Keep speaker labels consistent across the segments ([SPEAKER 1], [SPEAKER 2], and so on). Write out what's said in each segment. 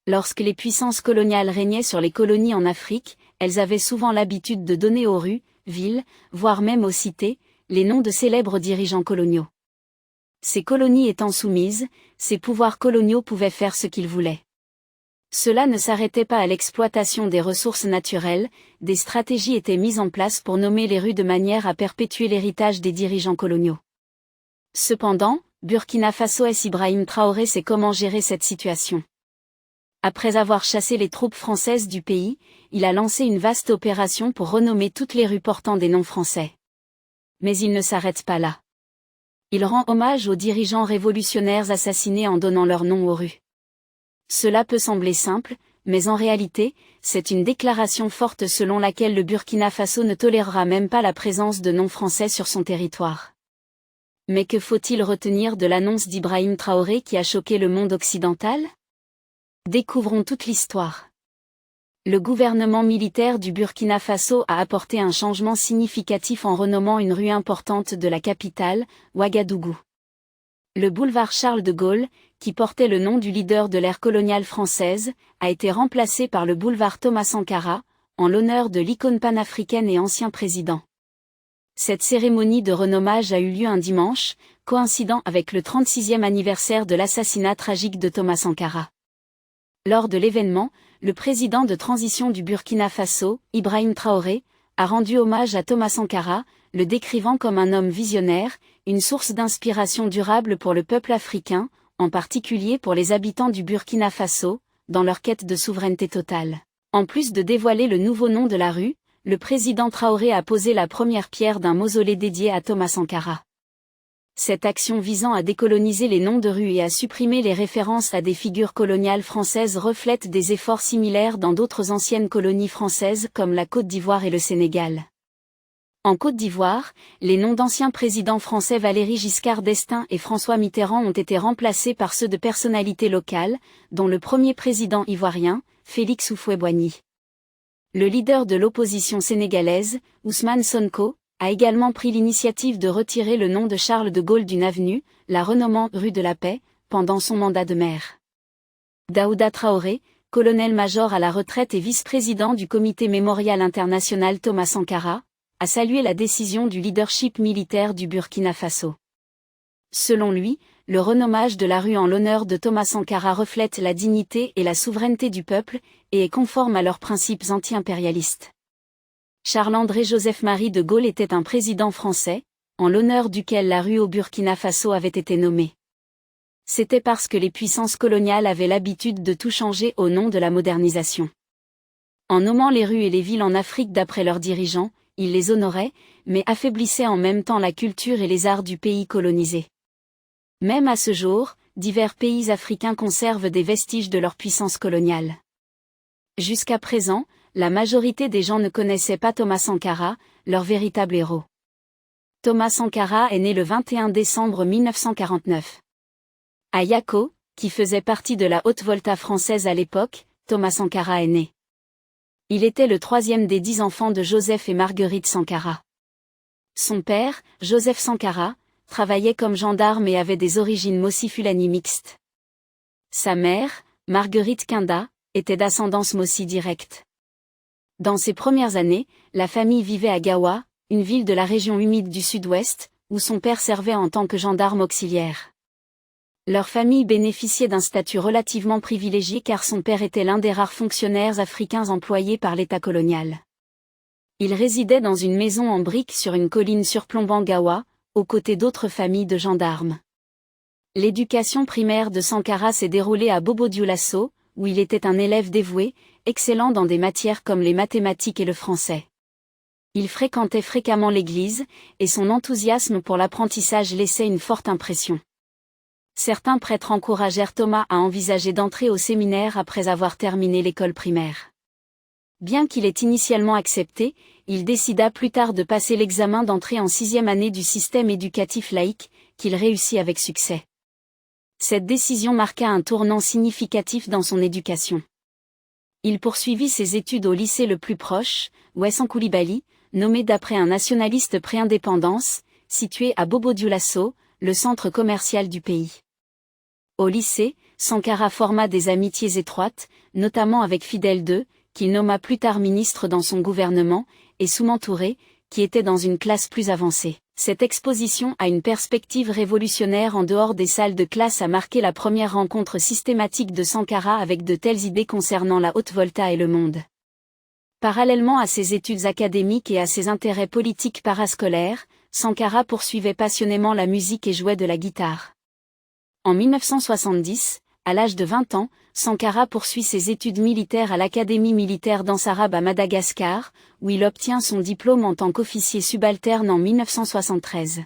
[SPEAKER 1] Lorsque les puissances coloniales régnaient sur les colonies en Afrique, elles avaient souvent l'habitude de donner aux rues, villes, voire même aux cités, les noms de célèbres dirigeants coloniaux. Ces colonies étant soumises, ces pouvoirs coloniaux pouvaient faire ce qu'ils voulaient. Cela ne s'arrêtait pas à l'exploitation des ressources naturelles, des stratégies étaient mises en place pour nommer les rues de manière à perpétuer l'héritage des dirigeants coloniaux. Cependant, Burkina Faso et Ibrahim Traoré sait comment gérer cette situation. Après avoir chassé les troupes françaises du pays, il a lancé une vaste opération pour renommer toutes les rues portant des noms français. Mais il ne s'arrête pas là. Il rend hommage aux dirigeants révolutionnaires assassinés en donnant leur nom aux rues. Cela peut sembler simple, mais en réalité, c'est une déclaration forte selon laquelle le Burkina Faso ne tolérera même pas la présence de noms français sur son territoire. Mais que faut-il retenir de l'annonce d'Ibrahim Traoré qui a choqué le monde occidental ? Découvrons toute l'histoire. Le gouvernement militaire du Burkina Faso a apporté un changement significatif en renommant une rue importante de la capitale, Ouagadougou. Le boulevard Charles de Gaulle, qui portait le nom du leader de l'ère coloniale française, a été remplacé par le boulevard Thomas Sankara, en l'honneur de l'icône panafricaine et ancien président. Cette cérémonie de renommage a eu lieu un dimanche, coïncidant avec le 36e anniversaire de l'assassinat tragique de Thomas Sankara. Lors de l'événement, le président de transition du Burkina Faso, Ibrahim Traoré, a rendu hommage à Thomas Sankara, le décrivant comme un homme visionnaire, une source d'inspiration durable pour le peuple africain, en particulier pour les habitants du Burkina Faso, dans leur quête de souveraineté totale. En plus de dévoiler le nouveau nom de la rue, le président Traoré a posé la première pierre d'un mausolée dédié à Thomas Sankara. Cette action visant à décoloniser les noms de rues et à supprimer les références à des figures coloniales françaises reflète des efforts similaires dans d'autres anciennes colonies françaises comme la Côte d'Ivoire et le Sénégal. En Côte d'Ivoire, les noms d'anciens présidents français Valéry Giscard d'Estaing et François Mitterrand ont été remplacés par ceux de personnalités locales, dont le premier président ivoirien, Félix Houphouët-Boigny. Le leader de l'opposition sénégalaise, Ousmane Sonko, a également pris l'initiative de retirer le nom de Charles de Gaulle d'une avenue, la renommant rue de la Paix, pendant son mandat de maire. Daouda Traoré, colonel-major à la retraite et vice-président du comité mémorial international Thomas Sankara, a salué la décision du leadership militaire du Burkina Faso. Selon lui, le renommage de la rue en l'honneur de Thomas Sankara reflète la dignité et la souveraineté du peuple, et est conforme à leurs principes anti-impérialistes. Charles-André Joseph-Marie de Gaulle était un président français, en l'honneur duquel la rue au Burkina Faso avait été nommée. C'était parce que les puissances coloniales avaient l'habitude de tout changer au nom de la modernisation. En nommant les rues et les villes en Afrique d'après leurs dirigeants, ils les honoraient, mais affaiblissaient en même temps la culture et les arts du pays colonisé. Même à ce jour, divers pays africains conservent des vestiges de leur puissance coloniale. Jusqu'à présent, la majorité des gens ne connaissaient pas Thomas Sankara, leur véritable héros. Thomas Sankara est né le 21 décembre 1949. À Yako, qui faisait partie de la Haute-Volta française à l'époque, Thomas Sankara est né. Il était le troisième des 10 enfants de Joseph et Marguerite Sankara. Son père, Joseph Sankara, travaillait comme gendarme et avait des origines Mossi-Fulani mixtes. Sa mère, Marguerite Kinda, était d'ascendance Mossi directe. Dans ses premières années, la famille vivait à Gawa, une ville de la région humide du sud-ouest, où son père servait en tant que gendarme auxiliaire. Leur famille bénéficiait d'un statut relativement privilégié car son père était l'un des rares fonctionnaires africains employés par l'État colonial. Il résidait dans une maison en briques sur une colline surplombant Gawa, aux côtés d'autres familles de gendarmes. L'éducation primaire de Sankara s'est déroulée à Bobo-Dioulasso, où il était un élève dévoué, excellent dans des matières comme les mathématiques et le français. Il fréquentait fréquemment l'église, et son enthousiasme pour l'apprentissage laissait une forte impression. Certains prêtres encouragèrent Thomas à envisager d'entrer au séminaire après avoir terminé l'école primaire. Bien qu'il ait initialement accepté, il décida plus tard de passer l'examen d'entrée en 6e année du système éducatif laïque, qu'il réussit avec succès. Cette décision marqua un tournant significatif dans son éducation. Il poursuivit ses études au lycée le plus proche, Wesson Koulibaly, nommé d'après un nationaliste pré-indépendance, situé à Bobo-Dioulasso, le centre commercial du pays. Au lycée, Sankara forma des amitiés étroites, notamment avec Fidèle II, qu'il nomma plus tard ministre dans son gouvernement, et Souman Touré, qui était dans une classe plus avancée. Cette exposition à une perspective révolutionnaire en dehors des salles de classe a marqué la première rencontre systématique de Sankara avec de telles idées concernant la haute volta et le monde. Parallèlement à ses études académiques et à ses intérêts politiques parascolaires, Sankara poursuivait passionnément la musique et jouait de la guitare. En 1970, à l'âge de 20 ans, Sankara poursuit ses études militaires à l'Académie militaire d'Ansarab à Madagascar, où il obtient son diplôme en tant qu'officier subalterne en 1973.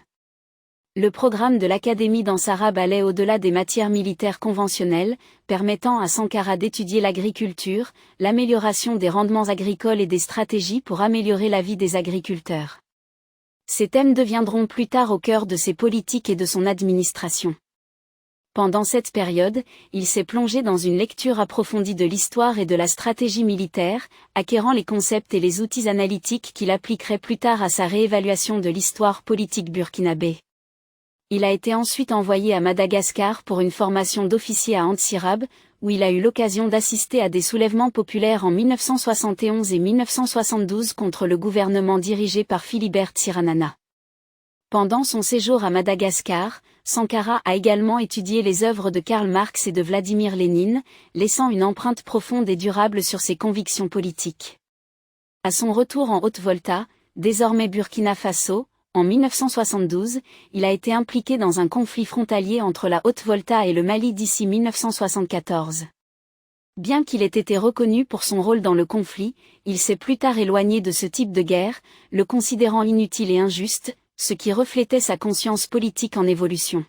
[SPEAKER 1] Le programme de l'Académie d'Ansarab allait au-delà des matières militaires conventionnelles, permettant à Sankara d'étudier l'agriculture, l'amélioration des rendements agricoles et des stratégies pour améliorer la vie des agriculteurs. Ces thèmes deviendront plus tard au cœur de ses politiques et de son administration. Pendant cette période, il s'est plongé dans une lecture approfondie de l'histoire et de la stratégie militaire, acquérant les concepts et les outils analytiques qu'il appliquerait plus tard à sa réévaluation de l'histoire politique burkinabé. Il a été ensuite envoyé à Madagascar pour une formation d'officier à Antsirab, où il a eu l'occasion d'assister à des soulèvements populaires en 1971 et 1972 contre le gouvernement dirigé par Philibert Tsiranana. Pendant son séjour à Madagascar, Sankara a également étudié les œuvres de Karl Marx et de Vladimir Lénine, laissant une empreinte profonde et durable sur ses convictions politiques. À son retour en Haute-Volta, désormais Burkina Faso, en 1972, il a été impliqué dans un conflit frontalier entre la Haute-Volta et le Mali d'ici 1974. Bien qu'il ait été reconnu pour son rôle dans le conflit, il s'est plus tard éloigné de ce type de guerre, le considérant inutile et injuste, ce qui reflétait sa conscience politique en évolution.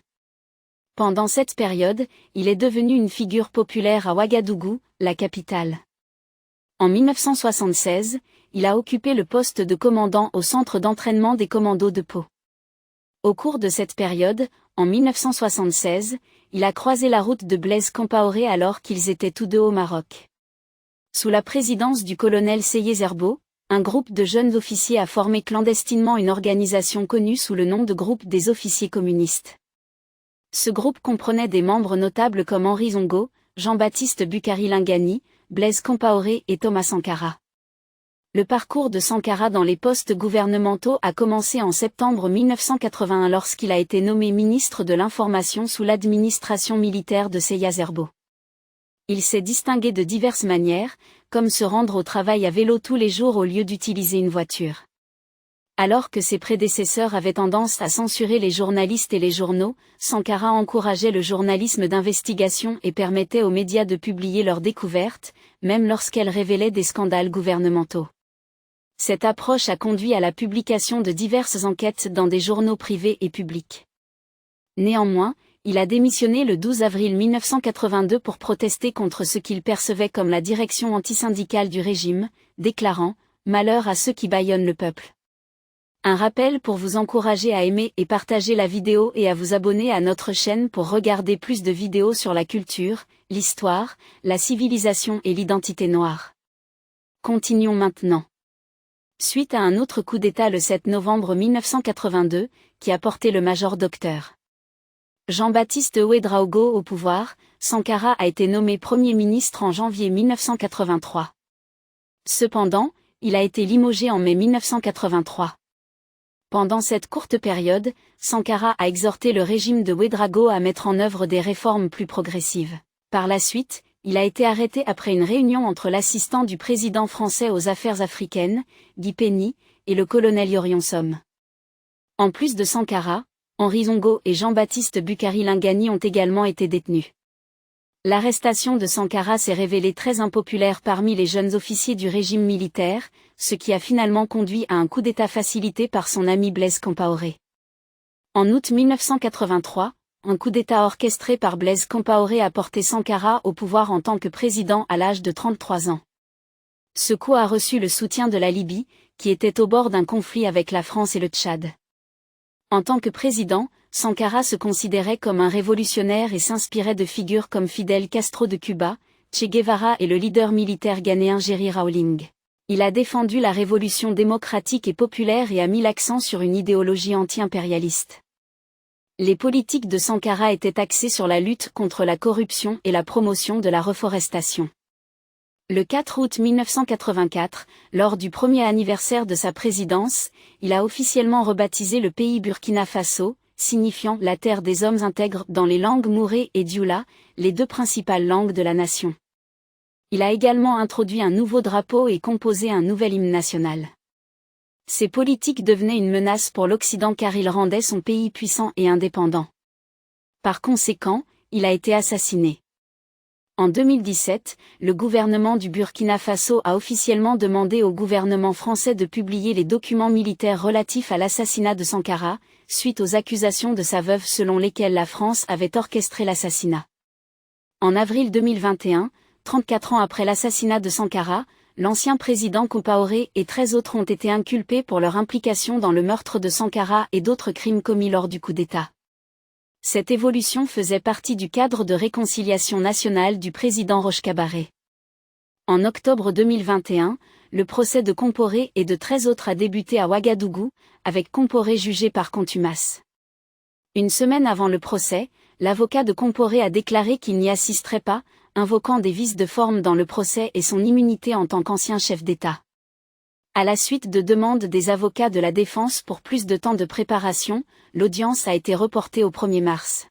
[SPEAKER 1] Pendant cette période, il est devenu une figure populaire à Ouagadougou, la capitale. En 1976, il a occupé le poste de commandant au centre d'entraînement des commandos de Pau. Au cours de cette période, en 1976, il a croisé la route de Blaise Compaoré alors qu'ils étaient tous deux au Maroc. Sous la présidence du colonel Seyé Zerbo, un groupe de jeunes officiers a formé clandestinement une organisation connue sous le nom de groupe des officiers communistes. Ce groupe comprenait des membres notables comme Henri Zongo, Jean-Baptiste Bukari Lingani, Blaise Compaoré et Thomas Sankara. Le parcours de Sankara dans les postes gouvernementaux a commencé en septembre 1981 lorsqu'il a été nommé ministre de l'Information sous l'administration militaire de Seyé Zerbo. Il s'est distingué de diverses manières, comme se rendre au travail à vélo tous les jours au lieu d'utiliser une voiture. Alors que ses prédécesseurs avaient tendance à censurer les journalistes et les journaux, Sankara encourageait le journalisme d'investigation et permettait aux médias de publier leurs découvertes, même lorsqu'elles révélaient des scandales gouvernementaux. Cette approche a conduit à la publication de diverses enquêtes dans des journaux privés et publics. Néanmoins, il a démissionné le 12 avril 1982 pour protester contre ce qu'il percevait comme la direction antisyndicale du régime, déclarant « Malheur à ceux qui bâillonnent le peuple ». Un rappel pour vous encourager à aimer et partager la vidéo et à vous abonner à notre chaîne pour regarder plus de vidéos sur la culture, l'histoire, la civilisation et l'identité noire. Continuons maintenant. Suite à un autre coup d'État le 7 novembre 1982, qui a porté le major Dr. Jean-Baptiste Ouédraogo au pouvoir, Sankara a été nommé Premier ministre en janvier 1983. Cependant, il a été limogé en mai 1983. Pendant cette courte période, Sankara a exhorté le régime de Ouédraogo à mettre en œuvre des réformes plus progressives. Par la suite, il a été arrêté après une réunion entre l'assistant du président français aux affaires africaines, Guy Penny, et le colonel Yorion Somme. En plus de Sankara, Henri Zongo et Jean-Baptiste Bukari Lingani ont également été détenus. L'arrestation de Sankara s'est révélée très impopulaire parmi les jeunes officiers du régime militaire, ce qui a finalement conduit à un coup d'État facilité par son ami Blaise Compaoré. En août 1983, un coup d'État orchestré par Blaise Compaoré a porté Sankara au pouvoir en tant que président à l'âge de 33 ans. Ce coup a reçu le soutien de la Libye, qui était au bord d'un conflit avec la France et le Tchad. En tant que président, Sankara se considérait comme un révolutionnaire et s'inspirait de figures comme Fidel Castro de Cuba, Che Guevara et le leader militaire ghanéen Jerry Rawling. Il a défendu la révolution démocratique et populaire et a mis l'accent sur une idéologie anti-impérialiste. Les politiques de Sankara étaient axées sur la lutte contre la corruption et la promotion de la reforestation. Le 4 août 1984, lors du premier anniversaire de sa présidence, il a officiellement rebaptisé le pays Burkina Faso, signifiant la terre des hommes intègres dans les langues mouré et dioula, les deux principales langues de la nation. Il a également introduit un nouveau drapeau et composé un nouvel hymne national. Ces politiques devenaient une menace pour l'Occident car il rendait son pays puissant et indépendant. Par conséquent, il a été assassiné. En 2017, le gouvernement du Burkina Faso a officiellement demandé au gouvernement français de publier les documents militaires relatifs à l'assassinat de Sankara, suite aux accusations de sa veuve selon lesquelles la France avait orchestré l'assassinat. En avril 2021, 34 ans après l'assassinat de Sankara, l'ancien président Compaoré et 13 autres ont été inculpés pour leur implication dans le meurtre de Sankara et d'autres crimes commis lors du coup d'État. Cette évolution faisait partie du cadre de réconciliation nationale du président Roch Kabaré. En octobre 2021, le procès de Compaoré et de 13 autres a débuté à Ouagadougou, avec Compaoré jugé par contumace. Une semaine avant le procès, l'avocat de Compaoré a déclaré qu'il n'y assisterait pas, invoquant des vices de forme dans le procès et son immunité en tant qu'ancien chef d'État. À la suite de demandes des avocats de la défense pour plus de temps de préparation, l'audience a été reportée au 1er mars.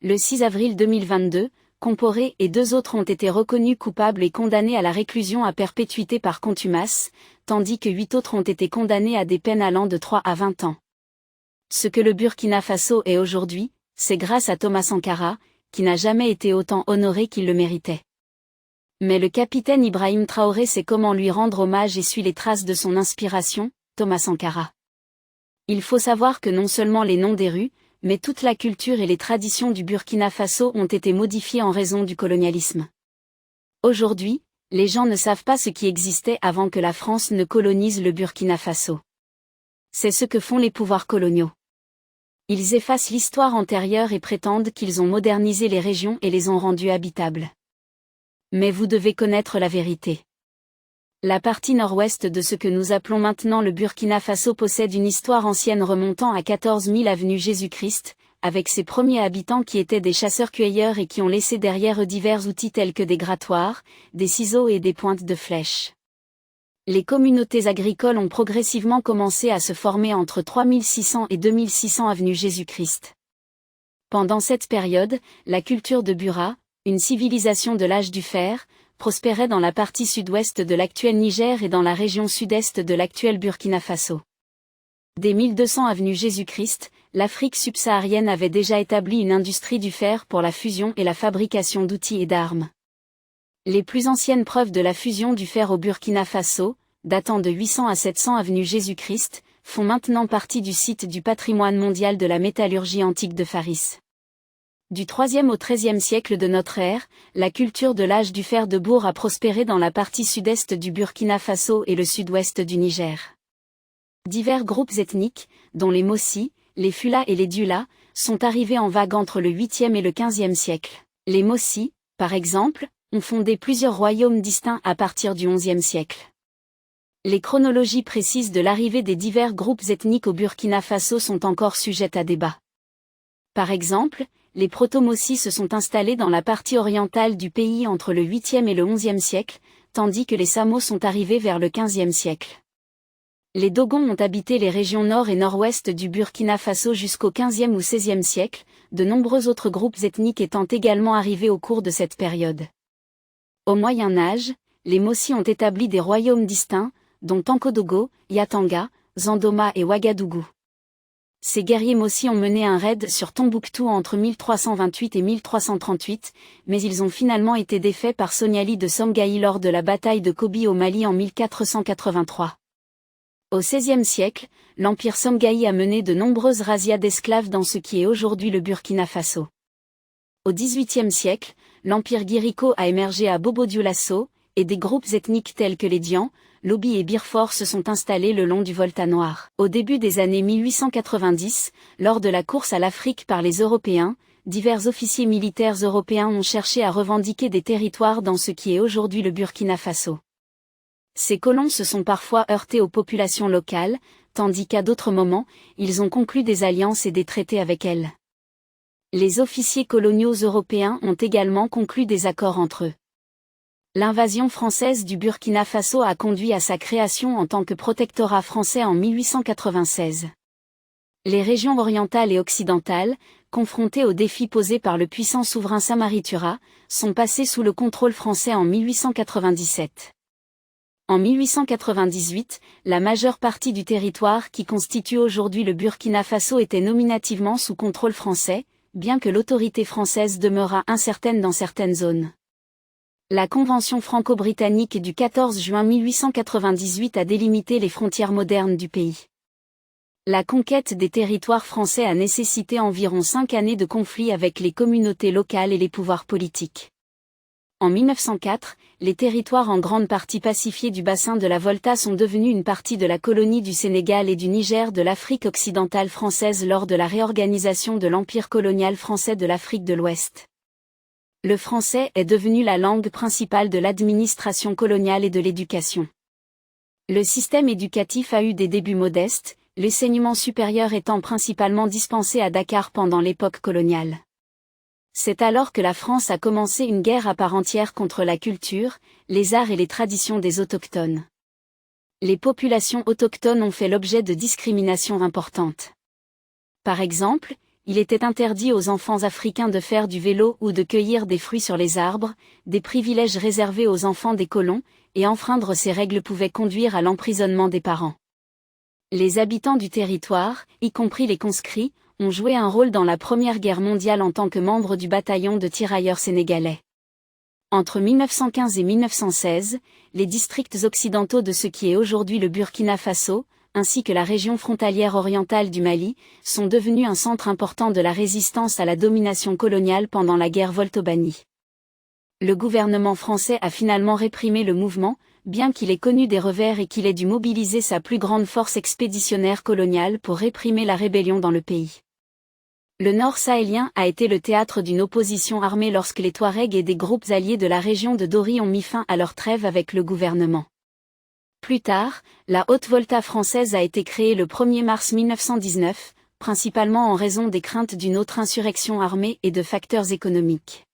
[SPEAKER 1] Le 6 avril 2022, Compaoré et 2 autres ont été reconnus coupables et condamnés à la réclusion à perpétuité par contumace, tandis que 8 autres ont été condamnés à des peines allant de 3 à 20 ans. Ce que le Burkina Faso est aujourd'hui, c'est grâce à Thomas Sankara, qui n'a jamais été autant honoré qu'il le méritait. Mais le capitaine Ibrahim Traoré sait comment lui rendre hommage et suit les traces de son inspiration, Thomas Sankara. Il faut savoir que non seulement les noms des rues, mais toute la culture et les traditions du Burkina Faso ont été modifiées en raison du colonialisme. Aujourd'hui, les gens ne savent pas ce qui existait avant que la France ne colonise le Burkina Faso. C'est ce que font les pouvoirs coloniaux. Ils effacent l'histoire antérieure et prétendent qu'ils ont modernisé les régions et les ont rendues habitables. Mais vous devez connaître la vérité. La partie nord-ouest de ce que nous appelons maintenant le Burkina Faso possède une histoire ancienne remontant à 14 000 avenue Jésus-Christ, avec ses premiers habitants qui étaient des chasseurs-cueilleurs et qui ont laissé derrière eux divers outils tels que des grattoirs, des ciseaux et des pointes de flèches. Les communautés agricoles ont progressivement commencé à se former entre 3600 et 2600 avenue Jésus-Christ. Pendant cette période, la culture de Bura, une civilisation de l'âge du fer, prospérait dans la partie sud-ouest de l'actuel Niger et dans la région sud-est de l'actuel Burkina Faso. Dès 1200 avenue Jésus-Christ, l'Afrique subsaharienne avait déjà établi une industrie du fer pour la fusion et la fabrication d'outils et d'armes. Les plus anciennes preuves de la fusion du fer au Burkina Faso, datant de 800 à 700 avenue Jésus-Christ, font maintenant partie du site du patrimoine mondial de la métallurgie antique de Faris. Du IIIe au XIIIe siècle de notre ère, la culture de l'âge du fer de Bour a prospéré dans la partie sud-est du Burkina Faso et le sud-ouest du Niger. Divers groupes ethniques, dont les Mossi, les Fula et les Dioula, sont arrivés en vague entre le 8e et le 15e siècle. Les Mossi, par exemple, ont fondé plusieurs royaumes distincts à partir du XIe siècle. Les chronologies précises de l'arrivée des divers groupes ethniques au Burkina Faso sont encore sujettes à débat. Par exemple, les Proto-Mossi se sont installés dans la partie orientale du pays entre le 8e et le 11e siècle, tandis que les Samo sont arrivés vers le 15e siècle. Les Dogons ont habité les régions nord et nord-ouest du Burkina Faso jusqu'au 15e ou 16e siècle, de nombreux autres groupes ethniques étant également arrivés au cours de cette période. Au Moyen Âge, les Mossi ont établi des royaumes distincts, dont Tankodogo, Yatanga, Zandoma et Ouagadougou. Ces guerriers Mossi ont mené un raid sur Tombouctou entre 1328 et 1338, mais ils ont finalement été défaits par Soniali de Somgaï lors de la bataille de Kobi au Mali en 1483. Au XVIe siècle, l'empire Somgaï a mené de nombreuses razzias d'esclaves dans ce qui est aujourd'hui le Burkina Faso. Au XVIIIe siècle, l'empire Guirico a émergé à Bobo-Dioulasso, et des groupes ethniques tels que les Dians, Lobi et Birfort se sont installés le long du Volta noir. Au début des années 1890, lors de la course à l'Afrique par les Européens, divers officiers militaires européens ont cherché à revendiquer des territoires dans ce qui est aujourd'hui le Burkina Faso. Ces colons se sont parfois heurtés aux populations locales, tandis qu'à d'autres moments, ils ont conclu des alliances et des traités avec elle. Les officiers coloniaux européens ont également conclu des accords entre eux. L'invasion française du Burkina Faso a conduit à sa création en tant que protectorat français en 1896. Les régions orientales et occidentales, confrontées aux défis posés par le puissant souverain Samaritura, sont passées sous le contrôle français en 1897. En 1898, la majeure partie du territoire qui constitue aujourd'hui le Burkina Faso était nominativement sous contrôle français, bien que l'autorité française demeurât incertaine dans certaines zones. La Convention franco-britannique du 14 juin 1898 a délimité les frontières modernes du pays. La conquête des territoires français a nécessité environ 5 années de conflits avec les communautés locales et les pouvoirs politiques. En 1904, les territoires en grande partie pacifiés du bassin de la Volta sont devenus une partie de la colonie du Sénégal et du Niger de l'Afrique occidentale française lors de la réorganisation de l'Empire colonial français de l'Afrique de l'Ouest. Le français est devenu la langue principale de l'administration coloniale et de l'éducation. Le système éducatif a eu des débuts modestes, l'enseignement supérieur étant principalement dispensé à Dakar pendant l'époque coloniale. C'est alors que la France a commencé une guerre à part entière contre la culture, les arts et les traditions des autochtones. Les populations autochtones ont fait l'objet de discriminations importantes. Par exemple, il était interdit aux enfants africains de faire du vélo ou de cueillir des fruits sur les arbres, des privilèges réservés aux enfants des colons, et enfreindre ces règles pouvait conduire à l'emprisonnement des parents. Les habitants du territoire, y compris les conscrits, ont joué un rôle dans la Première Guerre mondiale en tant que membres du bataillon de tirailleurs sénégalais. Entre 1915 et 1916, les districts occidentaux de ce qui est aujourd'hui le Burkina Faso, ainsi que la région frontalière orientale du Mali, sont devenus un centre important de la résistance à la domination coloniale pendant la guerre Voltobani. Le gouvernement français a finalement réprimé le mouvement, bien qu'il ait connu des revers et qu'il ait dû mobiliser sa plus grande force expéditionnaire coloniale pour réprimer la rébellion dans le pays. Le nord sahélien a été le théâtre d'une opposition armée lorsque les Touaregs et des groupes alliés de la région de Dori ont mis fin à leur trêve avec le gouvernement. Plus tard, la Haute-Volta française a été créée le 1er mars 1919, principalement en raison des craintes d'une autre insurrection armée et de facteurs économiques.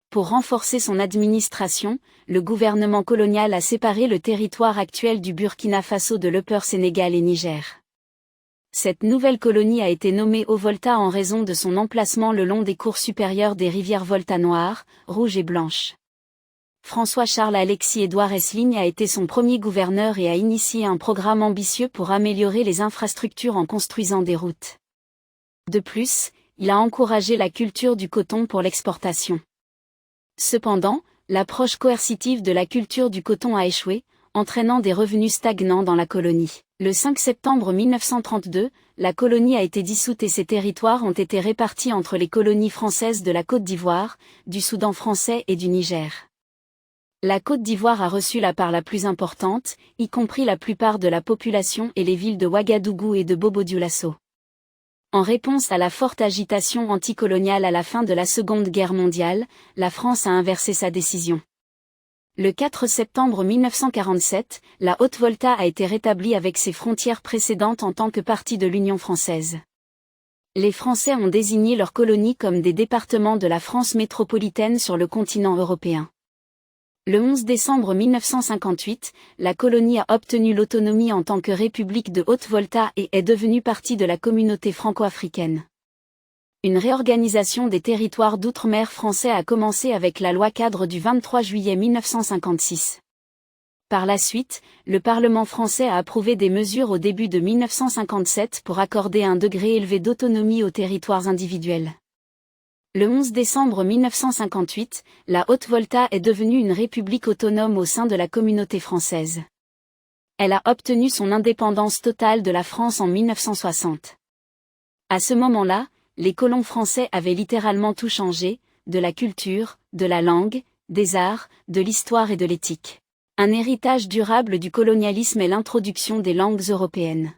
[SPEAKER 1] Pour renforcer son administration, le gouvernement colonial a séparé le territoire actuel du Burkina Faso de l'Upper Sénégal et Niger. Cette nouvelle colonie a été nommée Haut-Volta en raison de son emplacement le long des cours supérieurs des rivières Volta noire, rouge et blanche. François-Charles Alexis-Édouard Esligne a été son premier gouverneur et a initié un programme ambitieux pour améliorer les infrastructures en construisant des routes. De plus, il a encouragé la culture du coton pour l'exportation. Cependant, l'approche coercitive de la culture du coton a échoué, entraînant des revenus stagnants dans la colonie. Le 5 septembre 1932, la colonie a été dissoute et ses territoires ont été répartis entre les colonies françaises de la Côte d'Ivoire, du Soudan français et du Niger. La Côte d'Ivoire a reçu la part la plus importante, y compris la plupart de la population et les villes de Ouagadougou et de Bobo-Dioulasso. En réponse à la forte agitation anticoloniale à la fin de la Seconde Guerre mondiale, la France a inversé sa décision. Le 4 septembre 1947, la Haute-Volta a été rétablie avec ses frontières précédentes en tant que partie de l'Union française. Les Français ont désigné leurs colonies comme des départements de la France métropolitaine sur le continent européen. Le 11 décembre 1958, la colonie a obtenu l'autonomie en tant que République de Haute-Volta et est devenue partie de la communauté franco-africaine. Une réorganisation des territoires d'outre-mer français a commencé avec la loi-cadre du 23 juillet 1956. Par la suite, le Parlement français a approuvé des mesures au début de 1957 pour accorder un degré élevé d'autonomie aux territoires individuels. Le 11 décembre 1958, la Haute-Volta est devenue une république autonome au sein de la communauté française. Elle a obtenu son indépendance totale de la France en 1960. À ce moment-là, les colons français avaient littéralement tout changé, de la culture, de la langue, des arts, de l'histoire et de l'éthique. Un héritage durable du colonialisme est l'introduction des langues européennes.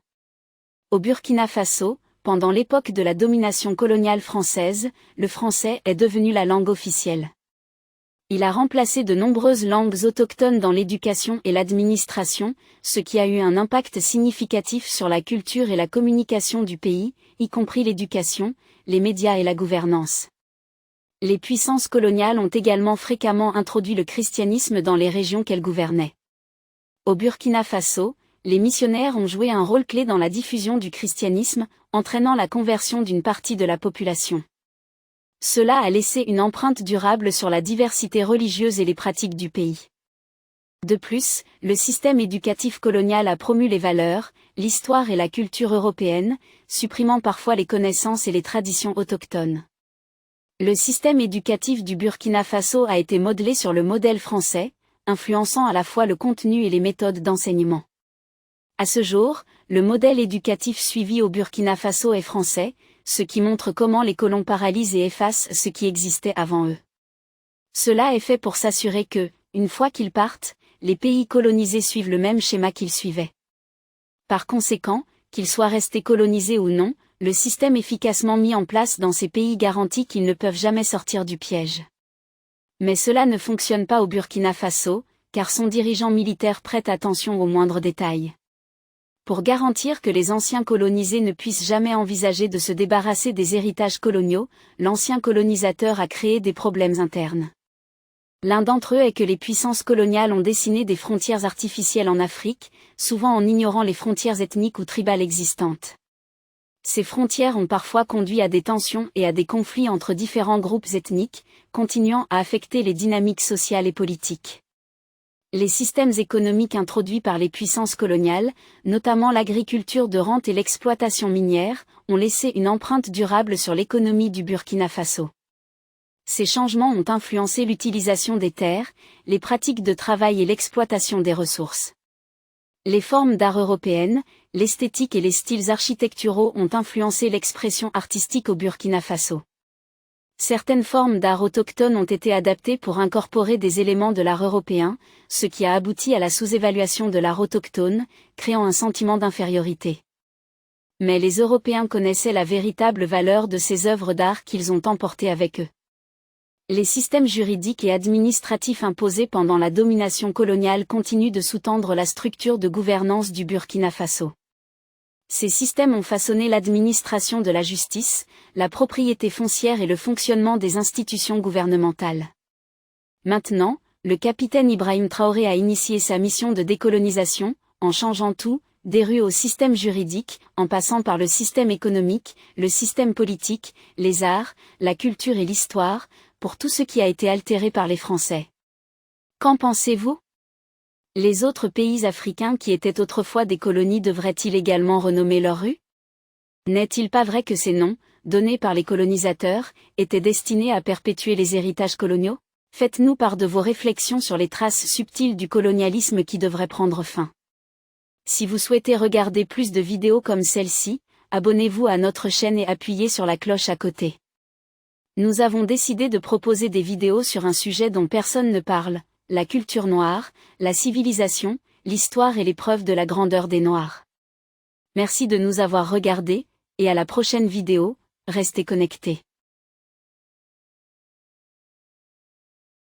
[SPEAKER 1] Au Burkina Faso, pendant l'époque de la domination coloniale française, le français est devenu la langue officielle. Il a remplacé de nombreuses langues autochtones dans l'éducation et l'administration, ce qui a eu un impact significatif sur la culture et la communication du pays, y compris l'éducation, les médias et la gouvernance. Les puissances coloniales ont également fréquemment introduit le christianisme dans les régions qu'elles gouvernaient. Au Burkina Faso, les missionnaires ont joué un rôle clé dans la diffusion du christianisme, entraînant la conversion d'une partie de la population. Cela a laissé une empreinte durable sur la diversité religieuse et les pratiques du pays. De plus, le système éducatif colonial a promu les valeurs, l'histoire et la culture européenne, supprimant parfois les connaissances et les traditions autochtones. Le système éducatif du Burkina Faso a été modelé sur le modèle français, influençant à la fois le contenu et les méthodes d'enseignement. À ce jour, le modèle éducatif suivi au Burkina Faso est français, ce qui montre comment les colons paralysent et effacent ce qui existait avant eux. Cela est fait pour s'assurer que, une fois qu'ils partent, les pays colonisés suivent le même schéma qu'ils suivaient. Par conséquent, qu'ils soient restés colonisés ou non, le système efficacement mis en place dans ces pays garantit qu'ils ne peuvent jamais sortir du piège. Mais cela ne fonctionne pas au Burkina Faso, car son dirigeant militaire prête attention aux moindres détails. Pour garantir que les anciens colonisés ne puissent jamais envisager de se débarrasser des héritages coloniaux, l'ancien colonisateur a créé des problèmes internes. L'un d'entre eux est que les puissances coloniales ont dessiné des frontières artificielles en Afrique, souvent en ignorant les frontières ethniques ou tribales existantes. Ces frontières ont parfois conduit à des tensions et à des conflits entre différents groupes ethniques, continuant à affecter les dynamiques sociales et politiques. Les systèmes économiques introduits par les puissances coloniales, notamment l'agriculture de rente et l'exploitation minière, ont laissé une empreinte durable sur l'économie du Burkina Faso. Ces changements ont influencé l'utilisation des terres, les pratiques de travail et l'exploitation des ressources. Les formes d'art européennes, l'esthétique et les styles architecturaux ont influencé l'expression artistique au Burkina Faso. Certaines formes d'art autochtones ont été adaptées pour incorporer des éléments de l'art européen, ce qui a abouti à la sous-évaluation de l'art autochtone, créant un sentiment d'infériorité. Mais les Européens connaissaient la véritable valeur de ces œuvres d'art qu'ils ont emportées avec eux. Les systèmes juridiques et administratifs imposés pendant la domination coloniale continuent de sous-tendre la structure de gouvernance du Burkina Faso. Ces systèmes ont façonné l'administration de la justice, la propriété foncière et le fonctionnement des institutions gouvernementales. Maintenant, le capitaine Ibrahim Traoré a initié sa mission de décolonisation, en changeant tout, des rues au système juridique, en passant par le système économique, le système politique, les arts, la culture et l'histoire, pour tout ce qui a été altéré par les Français. Qu'en pensez-vous ? Les autres pays africains qui étaient autrefois des colonies devraient-ils également renommer leurs rues ? N'est-il pas vrai que ces noms, donnés par les colonisateurs, étaient destinés à perpétuer les héritages coloniaux ? Faites-nous part de vos réflexions sur les traces subtiles du colonialisme qui devrait prendre fin. Si vous souhaitez regarder plus de vidéos comme celle-ci, abonnez-vous à notre chaîne et appuyez sur la cloche à côté. Nous avons décidé de proposer des vidéos sur un sujet dont personne ne parle, la culture noire, la civilisation, l'histoire et les preuves de la grandeur des Noirs. Merci de nous avoir regardés, et à la prochaine vidéo, restez connectés.